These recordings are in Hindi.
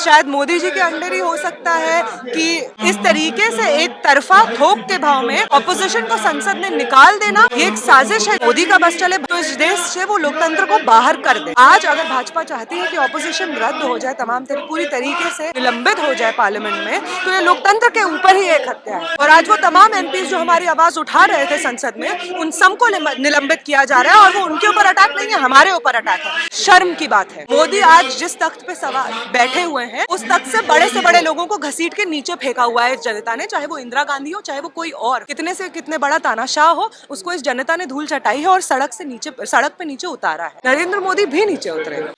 शायद मोदी जी के अंडर ही हो सकता है कि इस तरीके से एक तरफा थोक के भाव में ऑपोजिशन को संसद में निकाल देना ये एक साजिश है। मोदी का बस चले तो इस देश से वो लोकतंत्र को बाहर कर दे। आज अगर भाजपा चाहती है कि ऑपोजिशन रद्द हो जाए, तमाम पूरी तरीके से निलंबित हो जाए पार्लियामेंट में, तो ये लोकतंत्र के ऊपर ही एक हत्या है। और आज वो तमाम एमपी जो हमारी आवाज उठा रहे थे संसद में, उन सबको निलंबित किया जा रहा है और वो उनके ऊपर अटैक नहीं है, हमारे ऊपर अटैक है। शर्म की बात है। मोदी आज जिस तख्त पे सवार बैठे हुए हैं, उस तख्त से बड़े लोगों को घसीट के नीचे फेंका हुआ है इस जनता ने, चाहे वो इंदिरा गांधी हो, चाहे वो कोई और कितने से कितने बड़ा तानाशाह हो, उसको इस जनता ने धूल चटाई है और सड़क पे नीचे उतारा है। नरेंद्र मोदी भी नीचे उतरेगा।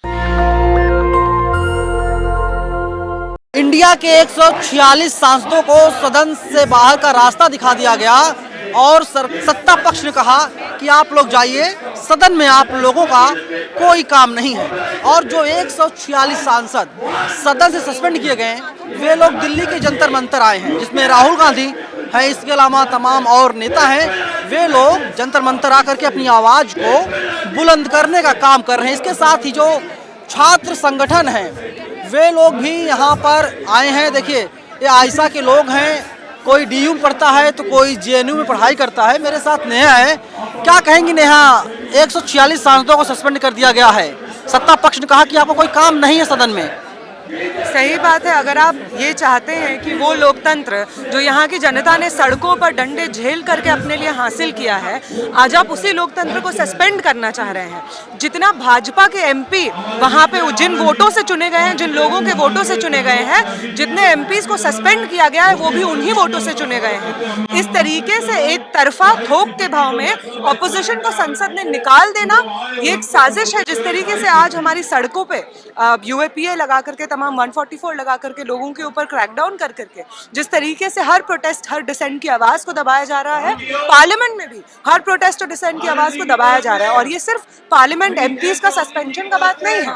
इंडिया के 146 सांसदों को सदन से बाहर का रास्ता दिखा दिया गया और सत्ता पक्ष ने कहा कि आप लोग जाइए, सदन में आप लोगों का कोई काम नहीं है। और जो 146 सांसद सदन से सस्पेंड किए गए वे लोग दिल्ली के जंतर मंतर आए हैं, जिसमें राहुल गांधी है, इसके अलावा तमाम और नेता हैं। वे लोग जंतर मंतर आकर के अपनी आवाज़ को बुलंद करने का काम कर रहे हैं। इसके साथ ही जो छात्र संगठन हैं वे लोग भी यहाँ पर आए हैं। देखिए, ये आयशा के लोग हैं, कोई डीयू में पढ़ता है तो कोई जेएनयू में पढ़ाई करता है। मेरे साथ नेहा है। क्या कहेंगी नेहा, 146 सांसदों को सस्पेंड कर दिया गया है, सत्ता पक्ष ने कहा कि आपको कोई काम नहीं है सदन में। सही बात है। अगर आप ये चाहते हैं कि वो लोकतंत्र जो यहाँ की जनता ने सड़कों पर डंडे झेल करके अपने लिए हासिल किया है, आज आप उसी लोकतंत्र को सस्पेंड करना चाह रहे हैं। जितना भाजपा के एमपी वहाँ पे जिन वोटों से चुने गए हैं, जिन लोगों के वोटों से चुने गए हैं, जितने एमपीज को सस्पेंड किया गया है वो भी उन्हीं वोटों से चुने गए हैं। इस तरीके से एक तरफा थोक के भाव में ऑपोजिशन को संसद में निकाल देना ये एक साजिश है। जिस तरीके से आज हमारी सड़कों पे यूएपीए लगा करके, तमाम 144 लगा करके लोगों के ऊपर क्रैकडाउन कर करके, जिस तरीके से हर प्रोटेस्ट, हर डिसेंट की आवाज को दबाया जा रहा है, पार्लियामेंट में भी हर प्रोटेस्ट और डिसेंट की आवाज को दबाया जा रहा है। और ये सिर्फ पार्लियामेंट एमपीज का सस्पेंशन का बात नहीं है,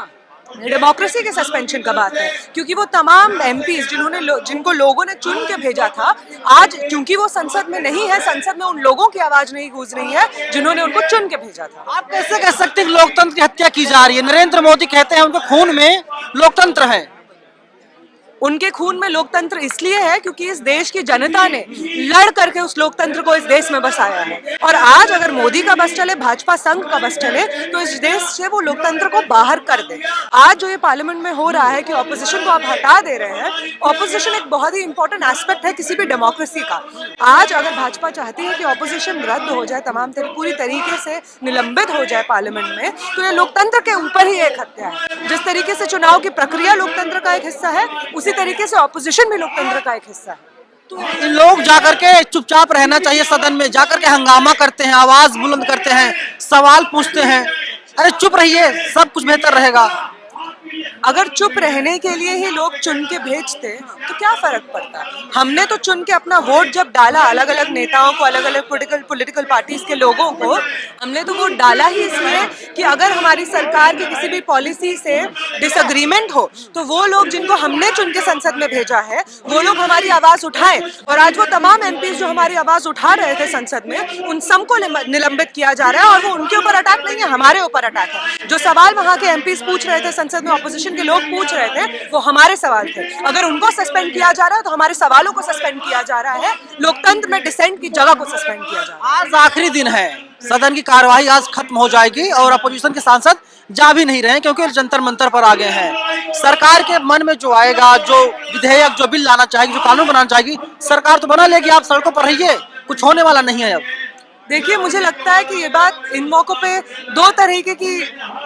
डेमोक्रेसी के सस्पेंशन का बात है। क्योंकि वो तमाम एमपीज जिनको लोगों ने चुन के भेजा था, आज क्योंकि वो संसद में नहीं है, संसद में उन लोगों की आवाज नहीं गूंज रही है जिन्होंने उनको चुन के भेजा था। आप कैसे कह सकते हैं कि लोकतंत्र की हत्या की जा रही है? नरेंद्र मोदी कहते हैं उनके खून में लोकतंत्र है। उनके खून में लोकतंत्र इसलिए है क्योंकि इस देश की जनता ने लड़ करके उस लोकतंत्र को इस देश में बसाया है। और आज अगर मोदी का बस चले, भाजपा संघ का बस चले, तो इस देश से वो लोकतंत्र को बाहर कर दे। आज जो ये पार्लियामेंट में हो रहा है कि ऑपोजिशन को आप हटा दे रहे हैं, ऑपोजिशन एक बहुत ही इंपॉर्टेंट एस्पेक्ट है किसी भी डेमोक्रेसी का। आज अगर भाजपा चाहती है कि ऑपोजिशन रद्द हो जाए, तमाम पूरी तरीके से निलंबित हो जाए पार्लियामेंट में, तो ये लोकतंत्र के ऊपर ही एक हत्या है। जिस तरीके से चुनाव की प्रक्रिया लोकतंत्र का एक हिस्सा है, उसी तरीके से ऑपोजिशन भी लोकतंत्र का एक हिस्सा है। तो इन लोग जाकर के चुपचाप रहना चाहिए, सदन में जाकर के हंगामा करते हैं, आवाज बुलंद करते हैं, सवाल पूछते हैं। अरे चुप रहिए, सब कुछ बेहतर रहेगा। अगर चुप रहने के लिए ही लोग चुन के भेजते तो क्या फर्क पड़ता? हमने तो चुन के अपना वोट जब डाला, अलग अलग नेताओं को, अलग अलग पॉलिटिकल पार्टीज के लोगों को हमने तो वोट डाला ही इसलिए कि अगर हमारी सरकार की किसी भी पॉलिसी से डिसएग्रीमेंट हो तो वो लोग जिनको हमने चुन के संसद में भेजा है वो लोग हमारी आवाज उठाएं। और आज वो तमाम एमपी जो हमारी आवाज उठा रहे थे संसद में, उन सबको निलंबित किया जा रहा है और वो उनके ऊपर अटैक नहीं है, हमारे ऊपर अटैक है। जो सवाल वहाँ के एमपी पूछ रहे थे संसद में, ऑपोजिशन के लोग पूछ रहे थे, वो हमारे सवाल थे। अगर उनको सस्पेंड किया जा रहा है तो हमारे सवालों को सस्पेंड किया जा रहा है, लोकतंत्र में डिसेंट की जगह को सस्पेंड किया जा रहा है। आज आखिरी दिन है, सदन की कार्यवाही आज खत्म हो जाएगी और अपोजिशन के सांसद जा भी नहीं रहे क्योंकि जंतर मंतर पर आ गए हैं। सरकार के मन में जो आएगा, जो विधेयक, जो बिल लाना चाहेगी, जो कानून बनाना चाहेगी, सरकार तो बना लेगी। आप सड़कों पर रहिए, कुछ होने वाला नहीं है। अब देखिए, मुझे लगता है कि ये बात इन मौकों पे दो तरीके की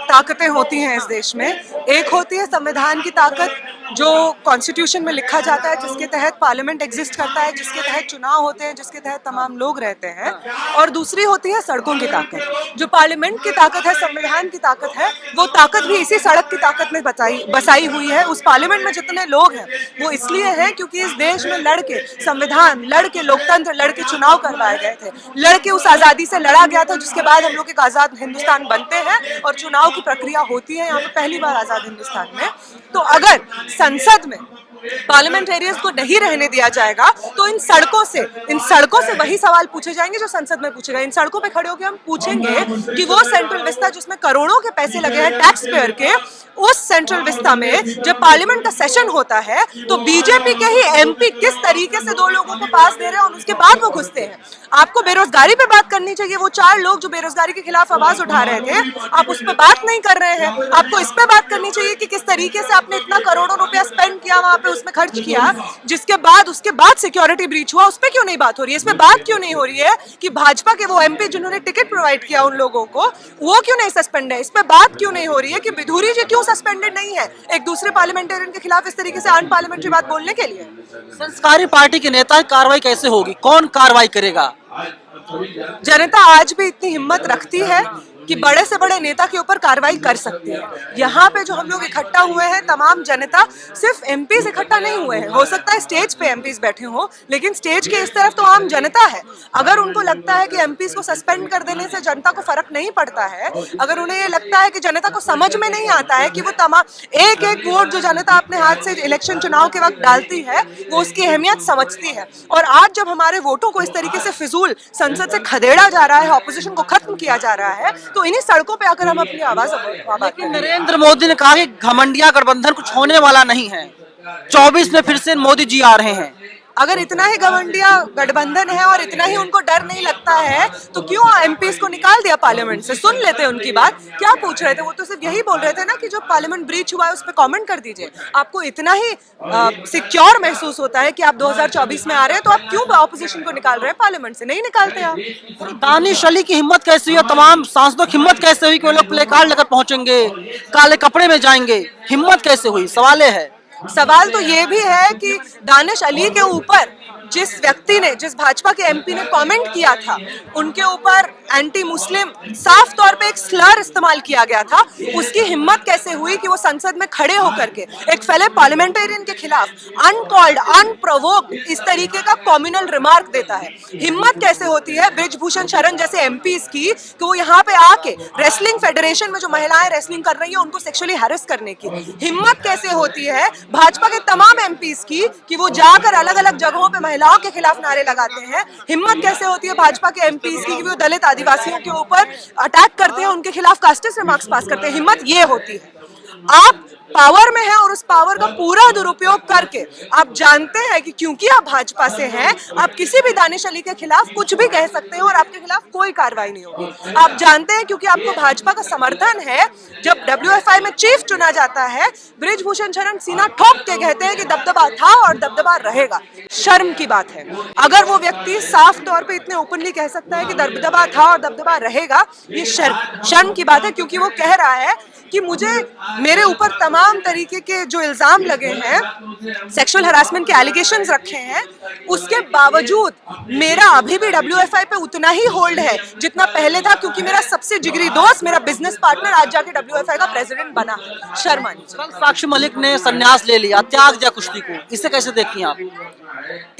ताकतें होती हैं इस देश में। एक होती है संविधान की ताकत, जो कॉन्स्टिट्यूशन में लिखा जाता है, जिसके तहत पार्लियामेंट एग्जिस्ट करता है, जिसके तहत चुनाव होते हैं, जिसके तहत तमाम लोग रहते हैं। और दूसरी होती है सड़कों की ताकत। जो पार्लियामेंट की ताकत है, संविधान की ताकत है, वो ताकत भी इसी सड़क की ताकत में बसाई हुई है। उस पार्लियामेंट में जितने लोग हैं वो इसलिए हैं क्योंकि इस देश में लड़के संविधान, लड़के लोकतंत्र, लड़के चुनाव करवाए गए थे, लड़के उस आजादी से लड़ा गया था जिसके बाद हम लोग एक आजाद हिंदुस्तान बनते हैं और चुनाव की प्रक्रिया होती है यहाँ पे पहली बार आजाद हिंदुस्तान में। तो अगर संसद में पार्लियामेंटेरियंस को नहीं रहने दिया जाएगा तो इन सड़कों से वही सवाल पूछे जाएंगे जो संसद में पूछे गए। इन सड़कों पे खड़े होकर हम पूछेंगे कि वो सेंट्रल विस्ता जिसमें करोड़ों के पैसे लगे हैं टैक्स पेयर के, उस सेंट्रल विस्ता में जब पार्लियामेंट का सेशन होता है तो बीजेपी के ही एमपी किस तरीके से दो लोगों को पास दे रहे हैं और उसके बाद वो घुसते हैं। आपको बेरोजगारी पे बात करनी चाहिए, वो 4 लोग जो बेरोजगारी के खिलाफ आवाज उठा रहे थे, आप उस पर बात नहीं कर रहे हैं। आपको इस पे बात करनी चाहिए कि किस तरीके से आपने इतना करोड़ों रुपया स्पेंड किया वहां पे, उसमें खर्च किया, जिसके बाद उसके बाद सिक्योरिटी ब्रीच हुआ, उस पर क्यों नहीं बात हो रही है? इस पे बात क्यों नहीं हो रही है कि भाजपा के वो एमपी जिन्होंने टिकट प्रोवाइड किया उन लोगों को, वो क्यों नहीं सस्पेंड है? इस पे बात क्यों नहीं हो रही है कि विधुरी जी क्यों सस्पेंडेड नहीं है एक दूसरे पार्लियामेंटेरियन के खिलाफ इस तरीके से अनपार्लियामेंट्री बात बोलने के लिए? संस्कारी पार्टी के नेता की कार्रवाई कैसे होगी, कौन कार्रवाई करेगा? जनता आज भी इतनी हिम्मत रखती है कि बड़े से बड़े नेता के ऊपर कार्रवाई कर सकती है। यहाँ पे जो हम लोग इकट्ठा हुए हैं, तमाम जनता, सिर्फ एमपीज इकट्ठा नहीं हुए हैं। हो सकता है स्टेज पे एमपीज बैठे हो, लेकिन स्टेज के इस तरफ तो आम जनता है। अगर उनको लगता है कि एमपीज को सस्पेंड कर देने से जनता को फर्क नहीं पड़ता है, अगर उन्हें ये लगता है कि जनता को समझ में नहीं आता है कि वो तमाम एक एक वोट जो जनता अपने हाथ से इलेक्शन चुनाव के वक्त डालती है वो उसकी अहमियत समझती है, और आज जब हमारे वोटों को इस तरीके से फिजूल संसद से खदेड़ा जा रहा है, ऑपोजिशन को खत्म किया जा रहा है, तो इन्हीं सड़कों पे आकर हम अपनी आवाज। लेकिन नरेंद्र मोदी ने कहा कि घमंडिया गठबंधन कुछ होने वाला नहीं है, 24 में फिर से मोदी जी आ रहे हैं। अगर इतना ही गठबंधन गठबंधन है और इतना ही उनको डर नहीं लगता है तो क्यों एमपीज को निकाल दिया पार्लियामेंट से? सुन लेते हैं उनकी बात, क्या पूछ रहे थे वो? तो सिर्फ यही बोल रहे थे ना कि जो पार्लियामेंट ब्रीच हुआ है उस पर कमेंट कर दीजिए। आपको इतना ही सिक्योर महसूस होता है कि आप 2024 में आ रहे हैं तो आप क्यों ऑपोजिशन को निकाल रहे हैं पार्लियामेंट से? नहीं निकालते आप। दानिश अली की हिम्मत कैसे हुई और तमाम सांसदों की हिम्मत कैसे हुई कि वो लोग प्ले कार्ड लेकर पहुंचेंगे, काले कपड़े में जाएंगे? हिम्मत कैसे हुई? सवाल है। सवाल तो ये भी है कि दानिश अली के ऊपर जिस व्यक्ति ने, जिस भाजपा के एमपी ने कमेंट किया था, उनके ऊपर एंटी मुस्लिम साफ तौर पे एक स्लर इस्तेमाल किया गया था, उसकी हिम्मत कैसे हुई कि वो संसद में खड़े होकर के एक फेलो पार्लियामेंटेरियन के खिलाफ अनकॉल्ड, अनप्रोवोक्ड इस तरीके का कम्युनल रिमार्क देता है? हिम्मत कैसे होती है बृजभूषण शरण जैसे एमपीज की कि वो यहाँ पे आके रेसलिंग फेडरेशन में जो महिलाएं रेसलिंग कर रही है उनको सेक्सुअली हैरेस करने की? हिम्मत कैसे होती है भाजपा के तमाम एमपीज की कि वो जाकर अलग अलग जगहों पे महिलाओं के खिलाफ नारे लगाते हैं? हिम्मत कैसे होती है भाजपा के एमपीज की कि वो दलित आदिवासियों के ऊपर अटैक करते हैं, उनके खिलाफ कास्टिस्ट रिमार्क्स पास करते हैं? हिम्मत ये होती है। आप पावर में है और उस पावर का पूरा दुरुपयोग करके आप जानते हैं कि क्योंकि आप भाजपा से हैं, आप किसी भी दानिश अली के खिलाफ कुछ भी कह सकते हैं और आपके खिलाफ कोई कार्रवाई नहीं होगी। आप जानते हैं क्योंकि आपको भाजपा का समर्थन है। जब WFI में चीफ चुना जाता है, बृजभूषण शरण सीना ठोक के कहते हैं कि दबदबा था और दबदबा रहेगा। शर्म की बात है अगर वो व्यक्ति साफ तौर पे इतने ओपनली कह सकता है कि दबदबा था और दबदबा रहेगा। ये शर्म की बात है, क्योंकि वो कह रहा है कि मुझे, मेरे ऊपर तमाम तरीके के जो इल्जाम लगे हैं, सेक्सुअल हरासमेंट के एलिगेशंस रखे हैं, उसके बावजूद मेरा अभी भी WFI पे उतना ही होल्ड है जितना पहले था, क्योंकि मेरा सबसे जिगरी दोस्त, मेरा बिजनेस पार्टनर आज जाके WFI का प्रेसिडेंट बना है। शर्म आनी चाहिए। साक्षी मलिक ने संन्यास ले लिया, त्याग दिया कुश्ती को, इसे कैसे देखती हैं आप?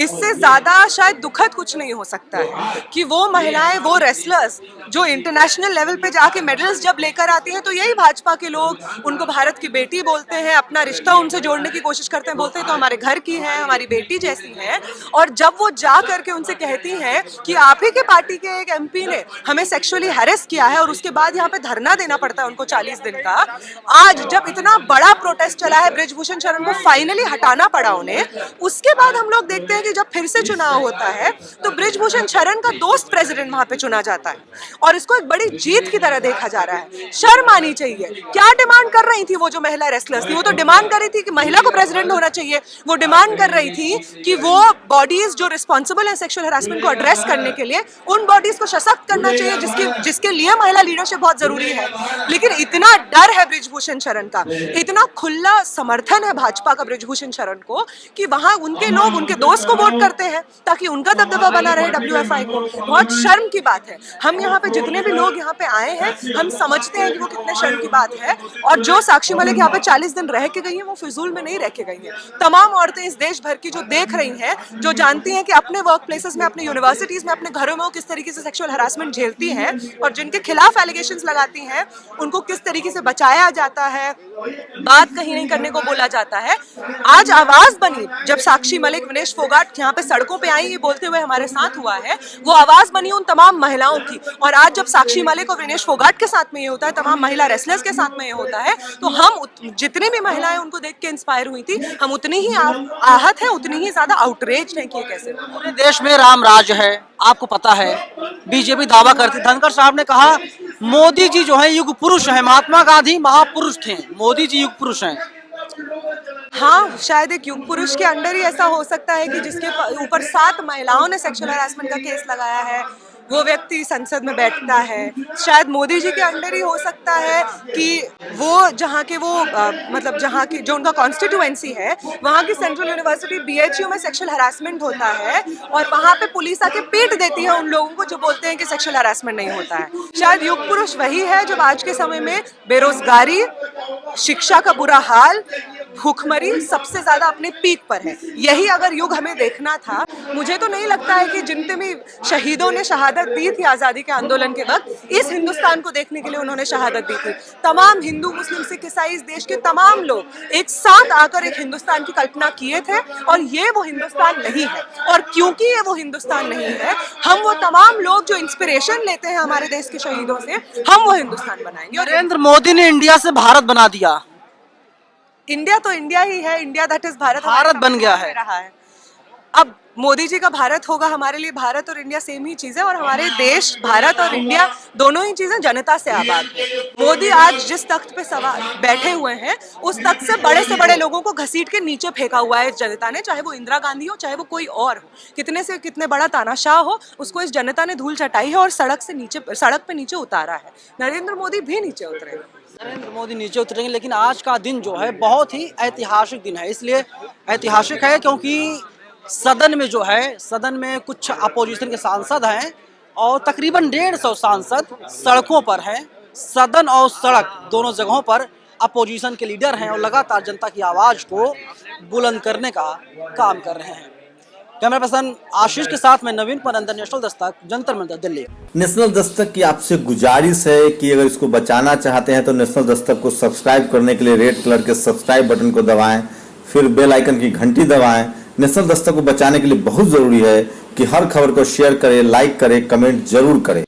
इससे ज्यादा शायद दुखद कुछ नहीं हो सकता है कि वो महिलाएं, वो रेसलर्स जो इंटरनेशनल लेवल पे जाके मेडल्स जब लेकर आती हैं, तो यही भाजपा के लोग उनको भारत की बेटी बोलते हैं, अपना रिश्ता उनसे जोड़ने की कोशिश करते हैं, बोलते हैं तो हमारे घर की है, हमारी बेटी जैसी है। और जब वो जा करके उनसे कहती हैं कि आप ही के पार्टी के एक एमपी ने हमें सेक्सुअली हैरेस किया है, और उसके बाद यहाँ पे धरना देना पड़ता है उनको 40 दिन का। आज जब इतना बड़ा प्रोटेस्ट चला है, बृजभूषण शरण को फाइनली हटाना पड़ा उन्हें, उसके बाद हम लोग देखते हैं कि जब फिर से चुनाव होता है तो बृजभूषण शरण का दोस्त प्रेसिडेंट वहां पे चुना जाता है, और इसको एक बड़ी जीत की तरह देखा जा रहा है। शर्म आनी चाहिए। क्या डिमांड कर रही थी वो जो महिला रेसलर्स थी? वो तो डिमांड कर रही थी कि महिला को प्रेसिडेंट होना चाहिए। वो डिमांड कर रही थी कि वो बॉडीज जो रिस्पॉन्सिबल है सेक्सुअल हरासमेंट को एड्रेस करने के लिए, उन बॉडीज को सशक्त करना चाहिए, जिसके लिए महिला लीडरशिप बहुत जरूरी है। लेकिन इतना डर है बृजभूषण शरण का, इतना खुला समर्थन है भाजपा का बृजभूषण शरण को, कि वहां उनके लोग, उनके दोस्त को वोट करते हैं ताकि उनका दबदबा बना रहे WFI को। बहुत शर्म की बात है। हम यहाँ पे जितने भी लोग यहाँ पे आए हैं, हम समझते हैं कि वो कितने शर्म की बात है। और जो साक्षी मलिक यहाँ पे 40 दिन रह के गई हैं, वो फिजूल में नहीं रह के गई हैं। तमाम औरतें इस देश भर की जो देख रही हैं, जो जानती हैं कि अपने वर्क प्लेसेस में, अपने यूनिवर्सिटीज में, अपने घरों में वो किस तरीके से सेक्सुअल हरासमेंट झेलती हैं और जिनके खिलाफ एलिगेशंस लगाती हैं, उनको किस तरीके से बचाया जाता है, बात कहीं नहीं करने को बोला जाता है। आज आवाज बनी जब साक्षी मलिक, विनेश फोगाट यहाँ पे सड़कों पे आई, ये बोलते हुए हमारे साथ हुआ है, वो आवाज बनी उन तमाम महिलाओं की। और आज जब साक्षी मलिक और विनेश फोगाट के साथ में ये होता है, तमाम महिला रेसलर्स के साथ में ये होता है, तो हम जितनी भी महिलाएं उनको देख के इंस्पायर हुई थी, हम उतनी ही आहत है, उतनी ही ज्यादा आउटरेज है कि ये कैसे पूरे देश में राम राज है, आपको पता है। बीजेपी दावा करती, धनखड़ साहब ने कहा मोदी जी जो है युग पुरुष है, महात्मा गांधी महापुरुष थे, मोदी जी युग पुरुष हैं। हाँ, शायद एक युग पुरुष के अंडर ही ऐसा हो सकता है कि जिसके ऊपर 7 महिलाओं ने सेक्सुअल हरासमेंट का केस लगाया है, वो व्यक्ति संसद में बैठता है। शायद मोदी जी के अंडर ही हो सकता है कि वो जहाँ के वो मतलब जहाँ की जो उनका कॉन्स्टिट्यूएंसी है, वहाँ की सेंट्रल यूनिवर्सिटी BHU में सेक्सुअल हरासमेंट होता है और वहाँ पे पुलिस आके पीट देती है उन लोगों को जो बोलते हैं कि सेक्सुअल हरासमेंट नहीं होता है। शायद युग पुरुष वही है जब आज के समय में बेरोजगारी, शिक्षा का बुरा हाल, भूखमरी सबसे ज्यादा अपने पीक पर है। यही अगर युग हमें देखना था, मुझे तो नहीं लगता है कि जितने भी शहीदों ने शहादत दी थी आजादी के आंदोलन के वक्त, इस हिंदुस्तान को देखने के लिए उन्होंने शहादत दी थी। तमाम हिंदू, मुस्लिम, सिख, ईसाई, इस देश के तमाम लोग एक साथ आकर एक हिंदुस्तान की कल्पना किए थे और ये वो हिंदुस्तान नहीं है। और क्योंकि ये वो हिंदुस्तान नहीं है, हम वो तमाम लोग जो इंस्पिरेशन लेते हैं हमारे देश के शहीदों से, हम वो हिंदुस्तान बनाएंगे। और नरेंद्र मोदी ने इंडिया से भारत बना दिया। इंडिया तो इंडिया ही है, India that is Bharat, Bharat बन गया है। रहा है। अब मोदी जी का भारत होगा, हमारे लिए भारत और इंडिया सेम ही चीज है और हमारे देश, भारत और इंडिया दोनों ही चीजें जनता से आबाद है। मोदी आज जिस तख्त पे सवार बैठे हुए हैं, उस तख्त से बड़े लोगों को घसीट के नीचे फेंका हुआ है इस जनता ने, चाहे वो इंदिरा गांधी हो, चाहे वो कोई और हो, कितने से कितने बड़ा तानाशाह हो, उसको इस जनता ने धूल चटाई है और सड़क पे नीचे उतारा है। नरेंद्र मोदी भी नीचे उतरे, नरेंद्र मोदी नीचे उतरेंगे। लेकिन आज का दिन जो है बहुत ही ऐतिहासिक दिन है। इसलिए ऐतिहासिक है क्योंकि सदन में जो है, सदन में कुछ अपोजिशन के सांसद हैं और तकरीबन 150 सांसद सड़कों पर हैं। सदन और सड़क दोनों जगहों पर अपोजिशन के लीडर हैं और लगातार जनता की आवाज को बुलंद करने का काम कर रहे हैं। कैमरा पर्सन आशीष के साथ मैं नवीन परंदर, नेशनल दस्तक, जंतर मंतर, दिल्ली। नेशनल दस्तक की आपसे गुजारिश है कि अगर इसको बचाना चाहते हैं तो नेशनल दस्तक को सब्सक्राइब करने के लिए रेड कलर के सब्सक्राइब बटन को दबाएं, फिर बेल आइकन की घंटी दबाएं। नेशनल दस्तक को बचाने के लिए बहुत जरूरी है कि हर खबर को शेयर करें, लाइक करें, कमेंट जरूर करें।